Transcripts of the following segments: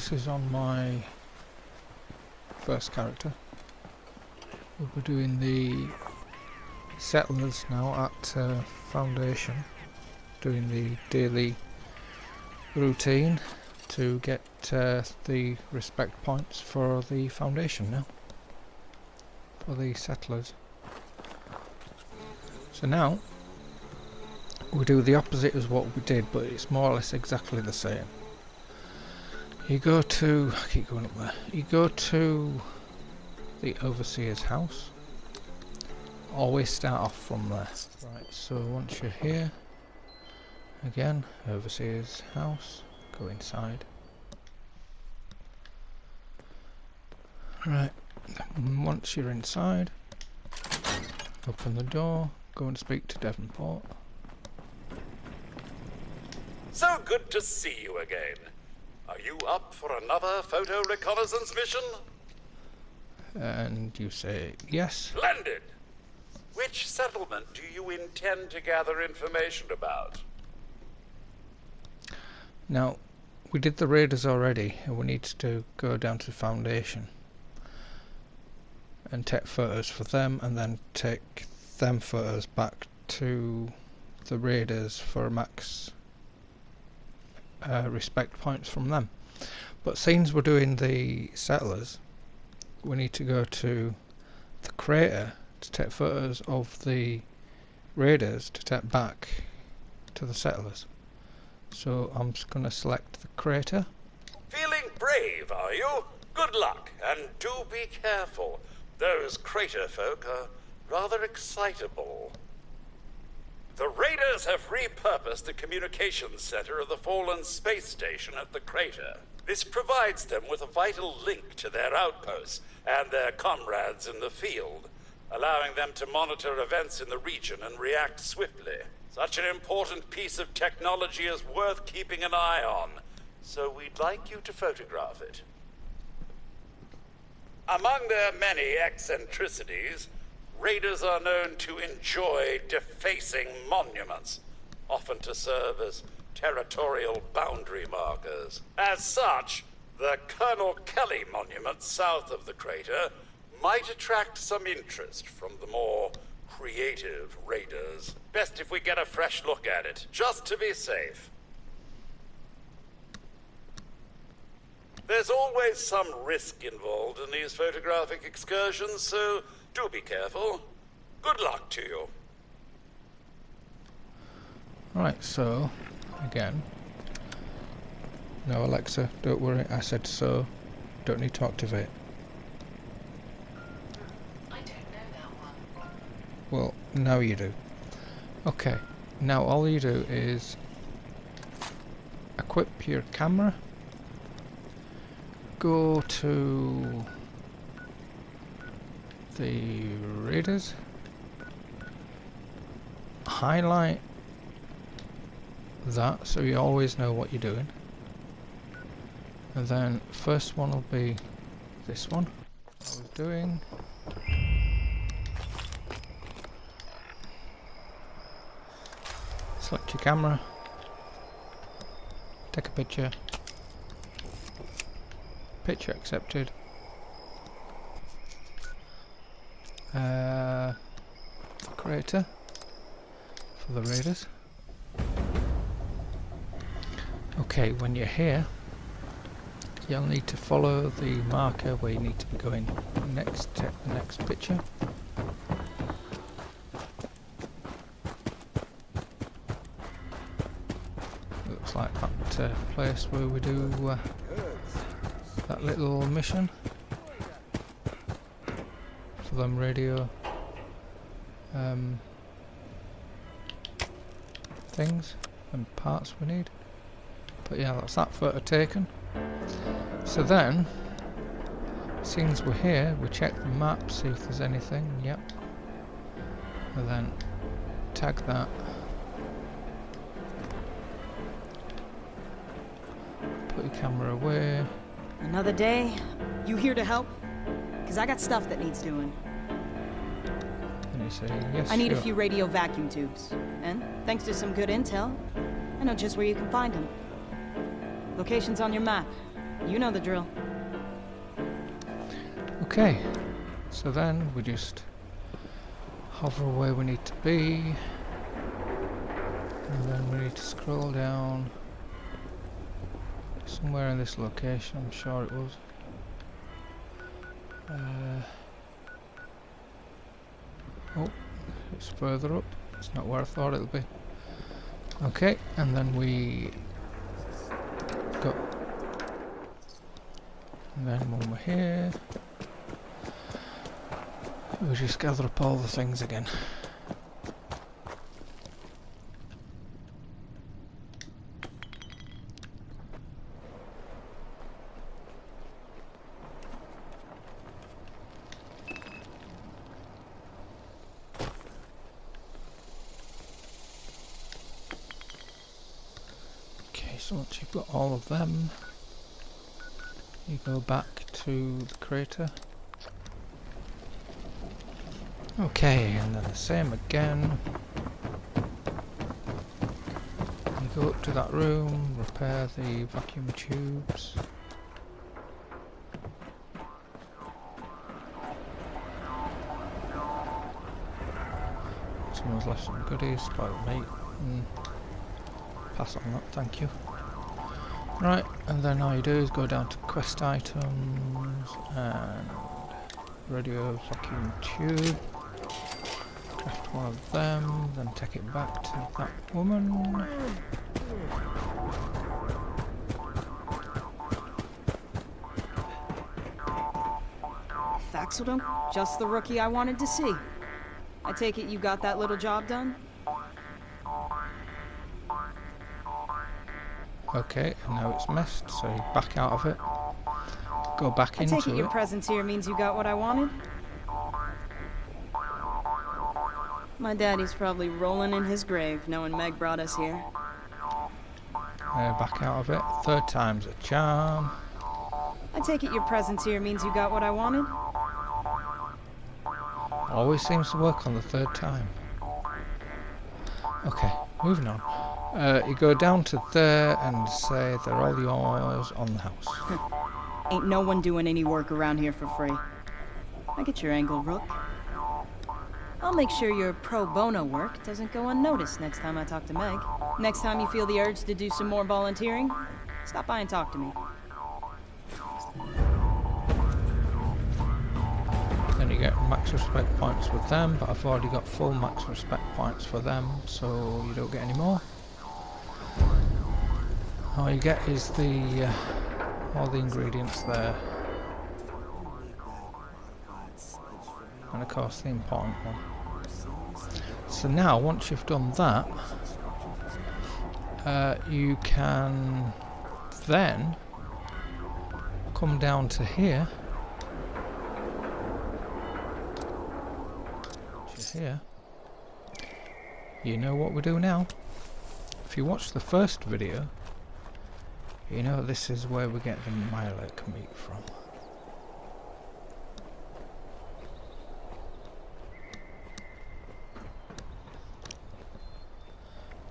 this is on my first character. We'll be doing the settlers now at Foundation, doing the daily routine to get the respect points for the Foundation now, for the settlers. So now we do the opposite as what we did, but it's more or less exactly the same. You go to, I keep going up there, you go to the overseer's house. Always start off from there. Right, so once you're here, again, overseer's house, go inside. Right, once you're inside, open the door, go and speak to Devonport. So good to see you again. Are you up for another photo reconnaissance mission? And you say yes. Splendid! Which settlement do you intend to gather information about? Now, we did the raiders already, and we need to go down to the Foundation and take photos for them, and then take them photos back to the raiders for max respect points from them. But since we're doing the settlers, we need to go to the crater to take photos of the raiders to take back to the settlers. So I'm just going to select the crater. Feeling brave, are you? Good luck, and do be careful. Those crater folk are rather excitable. The raiders have repurposed the communications center of the fallen space station at the crater. This provides them with a vital link to their outposts and their comrades in the field, allowing them to monitor events in the region and react swiftly. Such an important piece of technology is worth keeping an eye on, so we'd like you to photograph it. Among their many eccentricities, raiders are known to enjoy defacing monuments, often to serve as territorial boundary markers. As such, the Colonel Kelly monument south of the crater might attract some interest from the more creative raiders. Best if we get a fresh look at it, just to be safe. There's always some risk involved in these photographic excursions, so do be careful. Good luck to you. Right, so again, no Alexa, don't worry, I said so, don't need to activate. I don't know that one. Well, now you do. Okay, now all you do is equip your camera, go to the raiders, highlight that so you always know what you're doing, and then first one will be this one I was doing. Select your camera, take a picture, picture accepted. The crater for the raiders. Okay, when you're here, you'll need to follow the marker where you need to be going next. Take the next picture. Looks like that place where we do that little mission for them radio things and parts we need. But yeah, that's that photo taken. So then, since we're here, we check the map, see if there's anything. Yep. And then tag that. Put your camera away. Another day? You here to help? Because I got stuff that needs doing. And you say, yes, I need a sure. few radio vacuum tubes. And thanks to some good intel, I know just where you can find them. Location's on your map. You know the drill. Okay, so then we just hover where we need to be, and then we need to scroll down somewhere in this location. I'm sure it was. Oh, it's further up. It's not where I thought it would be. Okay, and then we go. And then when we're here, we just gather up all the things again. Okay, so once you've got all of them, you go back to the crater. Okay, and then the same again. You go up to that room, repair the vacuum tubes. Someone's left some goodies, spoiled meat. Pass on that, thank you. Right, and then all you do is go down to quest items and radio vacuum tube. Craft one of them, then take it back to that woman. Faxeldom? Just the rookie I wanted to see. I take it you got that little job done? Okay, and now it's messed, so you back out of it. Go back into it. I take it your presence here means you got what I wanted? My daddy's probably rolling in his grave knowing Meg brought us here. Back out of it. Third time's a charm. I take it your presence here means you got what I wanted? Always seems to work on the third time. Okay, moving on. You go down to there and say they're all yours on the house. Ain't no one doing any work around here for free. I get your angle, Rook. I'll make sure your pro bono work doesn't go unnoticed next time I talk to Meg. Next time you feel the urge to do some more volunteering, stop by and talk to me. Then you get max respect points with them, but I've already got full max respect points for them, so you don't get any more. All you get is the all the ingredients there, and of course the important one. So now, once you've done that, you can then come down to here. Which is here. You know what we do now. If you watch the first video, you know this is where we get the Mylake meat from.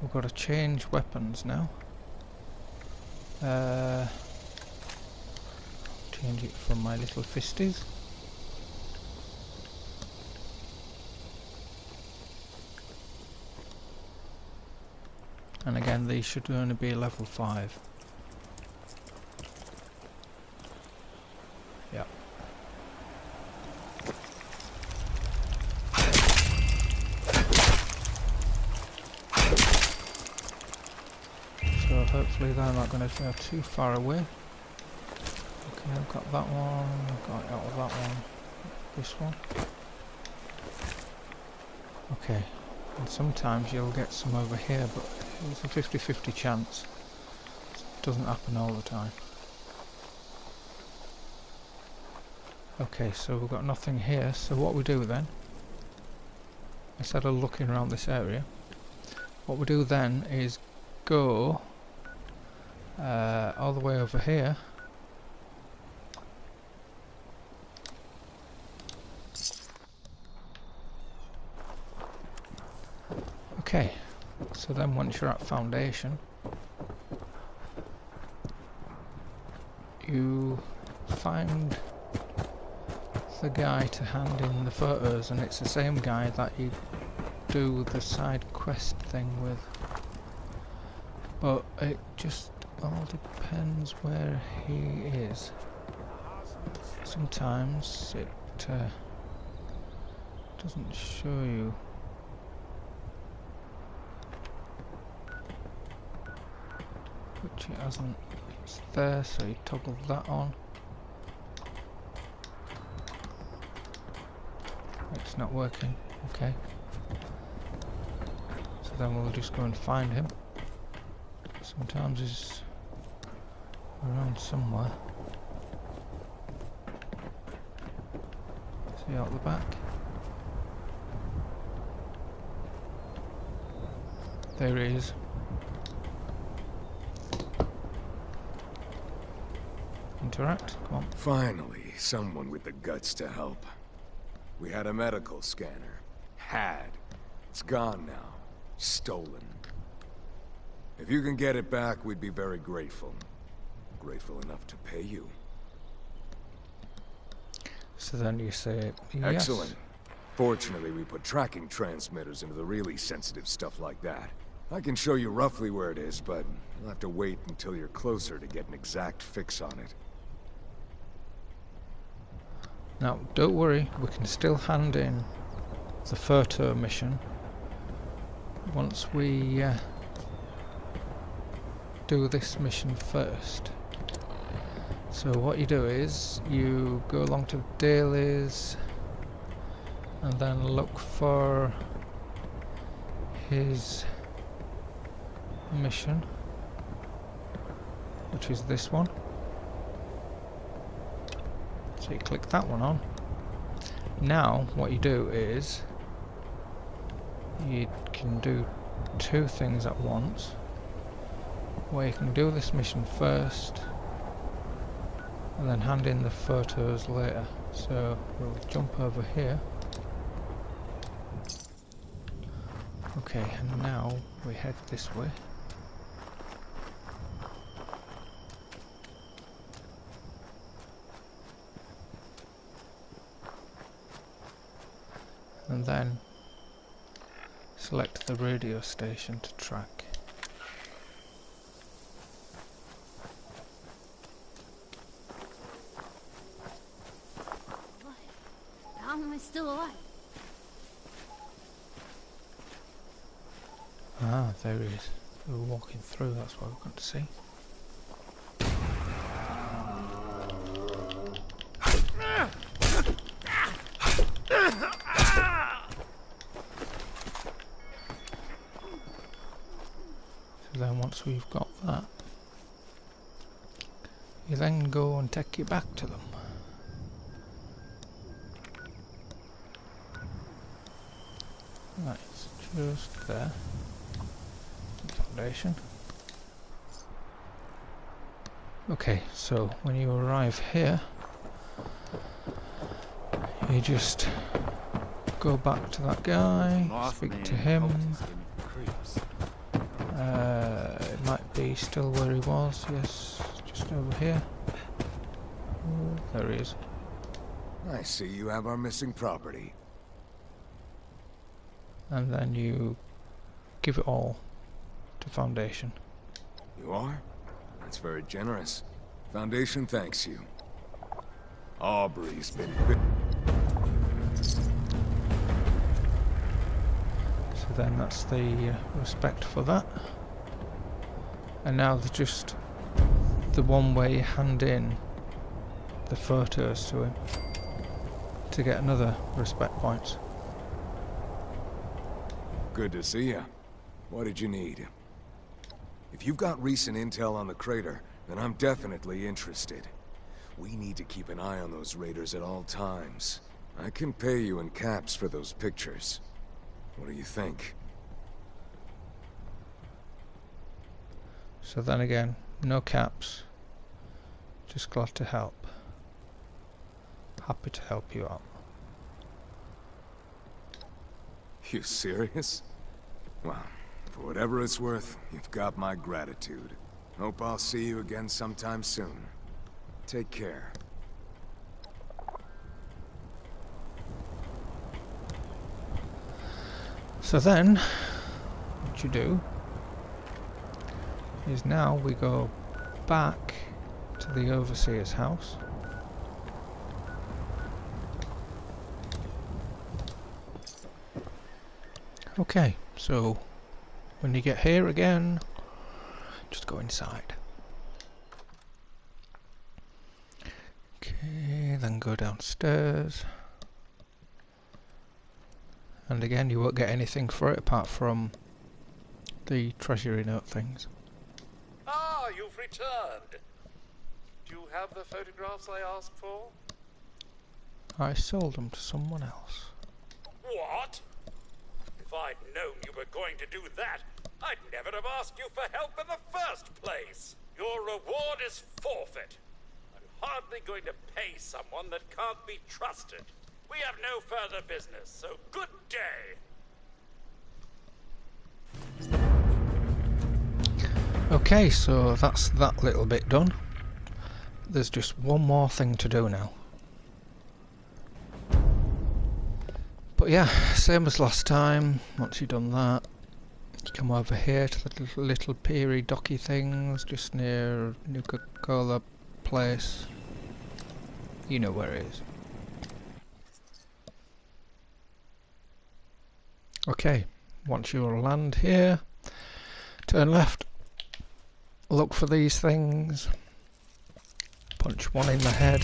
We've got to change weapons now. Change it from my little fisties. And again, these should only be level 5. Yep. So hopefully they're not going to go too far away. Okay, I've got that one, I've got out of that one, this one. Okay, and sometimes you'll get some over here, but it's a 50-50 chance. It doesn't happen all the time. Okay, so we've got nothing here, so what we do then, instead of looking around this area, what we do then is go all the way over here. Okay, so then once you're at foundation, you find the guy to hand in the photos, and it's the same guy that you do the side quest thing with. But it just all depends where he is. Sometimes it doesn't show you. Which it hasn't. It's there, so you toggle that on. It's not working. Okay. So then we'll just go and find him. Sometimes he's around somewhere. See out the back? There he is. Interact, come on. Finally, someone with the guts to help. We had a medical scanner. Had. It's gone now. Stolen. If you can get it back, we'd be very grateful. Grateful enough to pay you. So then you say, yes. Excellent. Fortunately, we put tracking transmitters into the really sensitive stuff like that. I can show you roughly where it is, but you'll have to wait until you're closer to get an exact fix on it. Now, don't worry, we can still hand in the photo mission once we do this mission first. So what you do is you go along to dailies and then look for his mission, which is this one. So you click that one on. Now what you do is you can do two things at once, where you can do this mission first and then hand in the photos later. So we'll jump over here. Okay, and now we head this way. And then select the radio station to track. How am I still alive? Ah, there he is. We were walking through, that's what we've got to see. So then once we've got that, you then go and take it back to them. Right, it's just there. Foundation. Okay, so when you arrive here, you just go back to that guy, speak to him. It might be still where he was, yes, just over here. There he is. I see you have our missing property. And then you give it all to Foundation. You are? That's very generous. Foundation thanks you. Aubrey's been... So then that's the respect for that. And now there's just the one where you hand in the photos to him to get another respect point. Good to see you. What did you need? If you've got recent intel on the crater, then I'm definitely interested. We need to keep an eye on those raiders at all times. I can pay you in caps for those pictures. What do you think? So then again, no caps. Just glad to help. Happy to help you out. You serious? Well, for whatever it's worth, you've got my gratitude. Hope I'll see you again sometime soon. Take care. So then, what you do is now we go back to the overseer's house. Okay, so when you get here again, just go inside. Okay, then go downstairs. And again, you won't get anything for it apart from the treasury note things. Ah, you've returned. Do you have the photographs I asked for? I sold them to someone else. What? If I'd known you were going to do that, I'd never have asked you for help in the first place. Your reward is forfeit. I'm hardly going to pay someone that can't be trusted. We have no further business, so good day. Okay, so that's that little bit done. There's just one more thing to do now. But yeah, same as last time. Once you've done that, you come over here to the little peery docky things just near Nuka-Cola place. You know where it is. Okay, once you'll land here, turn left, look for these things, punch one in the head,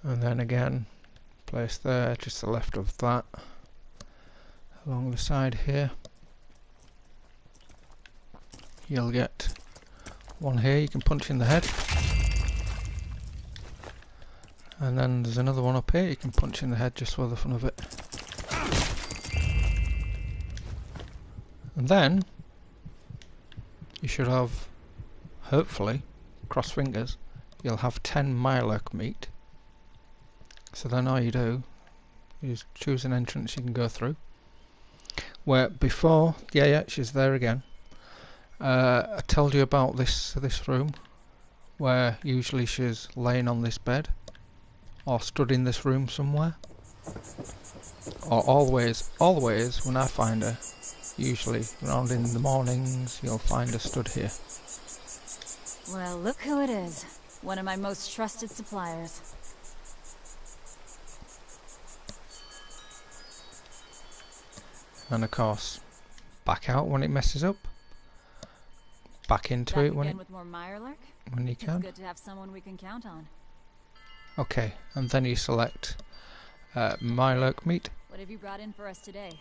and then again place there just to the left of that along the side here. You'll get one here you can punch in the head, and then there's another one up here you can punch in the head just for the fun of it. And then you should have, hopefully, cross fingers, you'll have 10 Mirelurk meat. So then all you do is choose an entrance you can go through. Where before, yeah, she's there again. I told you about this room, where usually she's laying on this bed, or stood in this room somewhere. Or always when I find her, usually around in the mornings, you'll find her stood here. Well, look who it is. One of my most trusted suppliers. And of course, back out when it messes up. Back into Back it when again with more Mirelurk? you It's can. good to have someone we can count on. Okay, and then you select Mirelurk meat. What have you brought in for us today?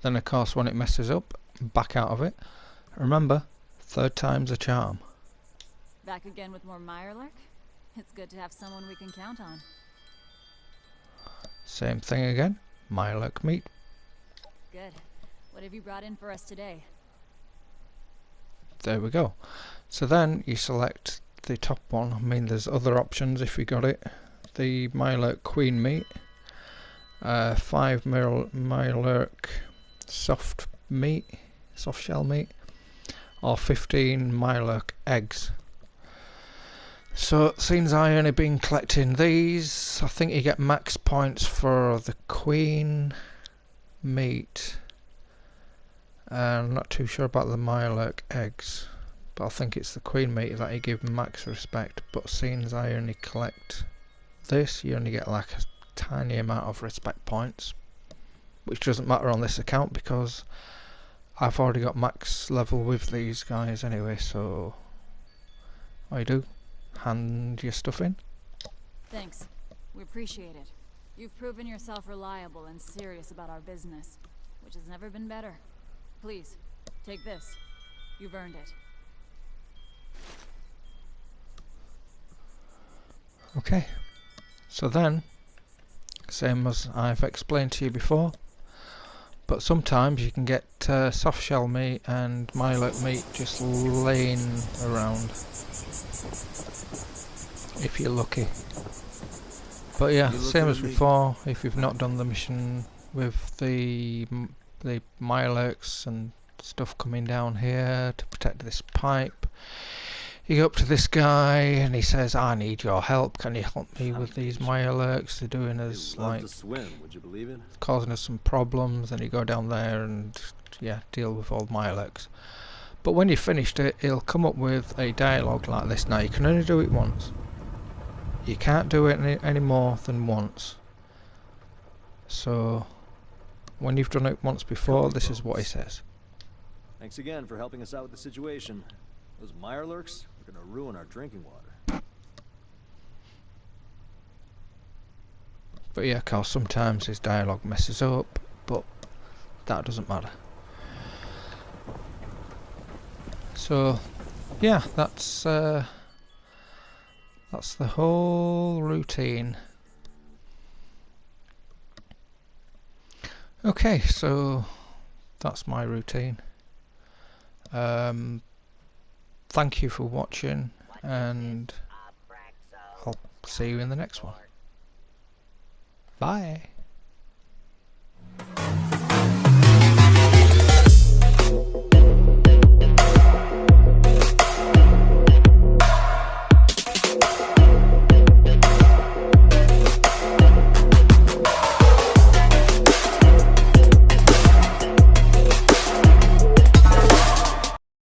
Then of course when it messes up, back out of it. Remember, third time's a charm. Back again with more Mirelurk? It's good to have someone we can count on. Same thing again, Mirelurk meat. Good. What have you brought in for us today? There we go. So then you select the top one. I mean, there's other options if you got it. The Mirelurk queen meat, 5 Mirelurk soft shell meat, or 15 Mirelurk eggs. So since I only been collecting these, I think you get max points for the queen meat. I'm not too sure about the Mirelurk eggs, but I think it's the queen meat that you give max respect. But since I only collect this, you only get like a tiny amount of respect points, which doesn't matter on this account because I've already got max level with these guys anyway. So all you do, hand your stuff in. Thanks. We appreciate it. You've proven yourself reliable and serious about our business, which has never been better. Please, take this. You've earned it. Okay, so then, same as I've explained to you before, but sometimes you can get soft shell meat and Mirelurk meat just laying around, if you're lucky. But yeah, same as before, if you've not done the mission with the Mirelurks and stuff coming down here to protect this pipe. You go up to this guy and he says, I need your help, can you help me with these Mirelurks? They're doing us like swim, would you believe it? causing us some problems. And you go down there and yeah, deal with all the Mirelurks. But when you've finished it, it'll come up with a dialogue like this. Now you can only do it once. You can't do it any more than once. So when you've done it once before, this is what he says. Thanks again for helping us out with the situation. Those Mirelurks are gonna ruin our drinking water. But yeah, of course, sometimes his dialogue messes up, but that doesn't matter. So yeah, that's the whole routine. Okay, so that's my routine. Thank you for watching, and I'll see you in the next one. Bye.